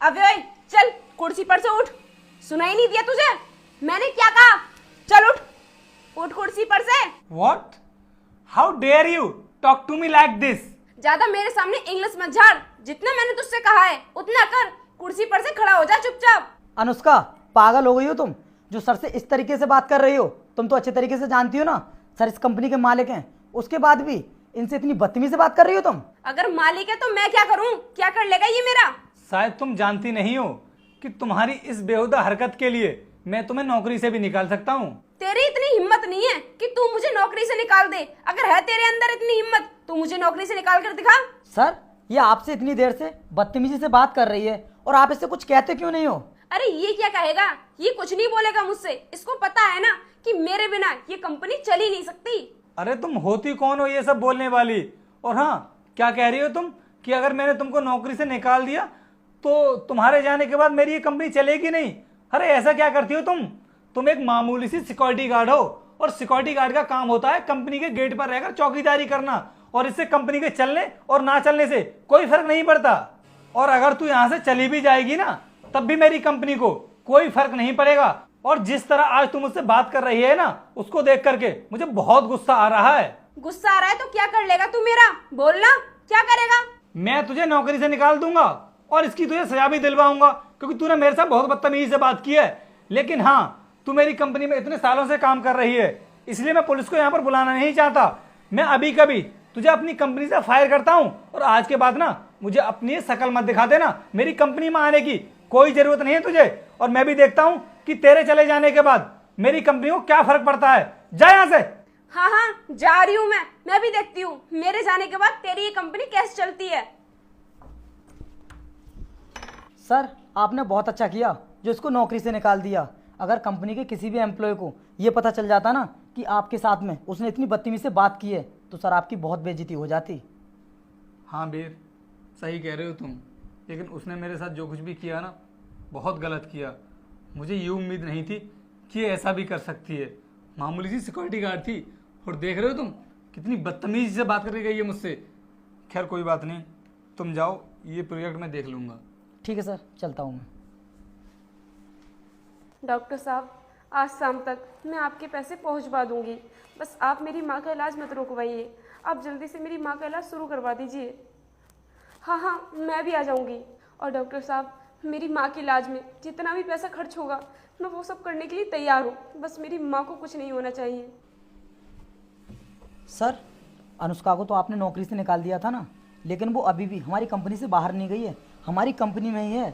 अबे ओए, चल कुर्सी पर से उठ। सुनाई नहीं दिया तुझे? मैंने क्या कहा? चल उठ, उठ कुर्सी पर से। What? How dare you talk to me like this? ज्यादा मेरे सामने इंग्लिश मत झाड़। जितना मैंने तुझसे कहा है उतना कर। कुर्सी पर से खड़ा हो जा चुपचाप। अनुष्का, पागल हो गई हो तुम? जो सर से इस तरीके से बात कर रही हो, तुम तो अच्छे तरीके से जानती हो ना सर इस कंपनी के मालिक हैं, उसके बाद भी इनसे इतनी बदतमीजी से बात कर रही हो तुम। अगर मालिक है तो मैं क्या करूं? क्या कर लेगा ये मेरा? शायद तुम जानती नहीं हो कि तुम्हारी इस बेहुदा हरकत के लिए मैं तुम्हें नौकरी से भी निकाल सकता हूँ। तेरी इतनी हिम्मत नहीं है कि तू मुझे नौकरी से निकाल दे। अगर है तेरे अंदर इतनी हिम्मत तो मुझे नौकरी से निकाल कर दिखा। सर, ये आपसे इतनी देर से बदतमीजी से बात कर रही है और आप इससे कुछ कहते क्यों नहीं हो? अरे ये क्या कहेगा? ये कुछ नहीं बोलेगा मुझसे। इसको पता है ना कि मेरे बिना ये कंपनी चल ही नहीं सकती। अरे तुम होती कौन हो ये सब बोलने वाली? और हाँ, क्या कह रही हो तुम कि अगर मैंने तुमको नौकरी से निकाल दिया तो तुम्हारे जाने के बाद मेरी ये कंपनी चलेगी नहीं? अरे ऐसा क्या करती हो तुम? तुम एक मामूली सी सिक्योरिटी गार्ड हो और सिक्योरिटी गार्ड का काम होता है कंपनी के गेट पर रहकर चौकीदारी करना, और इससे कंपनी के चलने और ना चलने से कोई फर्क नहीं पड़ता। और अगर तू यहाँ से चली भी जाएगी ना तब भी मेरी कंपनी को कोई फर्क नहीं पड़ेगा। और जिस तरह आज तुम मुझसे बात कर रही है ना, उसको देख करके मुझे बहुत गुस्सा आ रहा है। गुस्सा आ रहा है तो क्या कर लेगा तू मेरा? बोलना, क्या करेगा? मैं तुझे नौकरी से निकाल दूंगा और इसकी तुझे सजा भी दिलवाऊंगा, क्योंकि तूने मेरे साथ बहुत बदतमीजी से बात की है। लेकिन हाँ, तू मेरी कंपनी में इतने सालों से काम कर रही है, इसलिए मैं पुलिस को यहाँ पर बुलाना नहीं चाहता। मैं अभी कभी तुझे अपनी कंपनी से फायर करता हूँ, और आज के बाद ना मुझे अपनी शकल मत दिखा देना। मेरी कंपनी में आने की कोई जरूरत नहीं है तुझे, और मैं भी देखता हूँ कि तेरे चले जाने के बाद मेरी कंपनी को क्या फर्क पड़ता है। जा यहाँ से। हाँ हाँ, जा रही हूँ मैं भी देखती हूँ मेरे जाने के बाद तेरी ये कंपनी कैसे चलती है। सर, आपने बहुत अच्छा किया जो इसको नौकरी से निकाल दिया। अगर कंपनी के किसी भी एम्प्लॉय को ये पता चल जाता ना कि आपके साथ में उसने इतनी बदतमीजी से बात की है तो सर आपकी बहुत बेइज्जती हो जाती। हाँ वीर, सही कह रहे हो तुम, लेकिन उसने मेरे साथ जो कुछ भी किया ना, बहुत गलत किया। मुझे ये उम्मीद नहीं थी कि ये ऐसा भी कर सकती है। मामूली सी सिक्योरिटी गार्ड थी, और देख रहे हो तुम कितनी बदतमीजी से बात करके गई है मुझसे। खैर कोई बात नहीं, तुम जाओ, ये प्रोजेक्ट मैं देख लूँगा। ठीक है सर, चलता हूँ मैं। डॉक्टर साहब, आज शाम तक मैं आपके पैसे पहुंचवा दूंगी। बस आप मेरी माँ का इलाज मत रुकवाइए। आप जल्दी से मेरी माँ का इलाज शुरू करवा दीजिए। हाँ हाँ, मैं भी आ जाऊंगी। और डॉक्टर साहब, मेरी माँ के इलाज में जितना भी पैसा खर्च होगा मैं वो सब करने के लिए तैयार हूँ। बस मेरी माँ को कुछ नहीं होना चाहिए। सर, अनुष्का को तो आपने नौकरी से निकाल दिया था ना, लेकिन वो अभी भी हमारी कंपनी से बाहर नहीं गई है, हमारी कंपनी में ही है।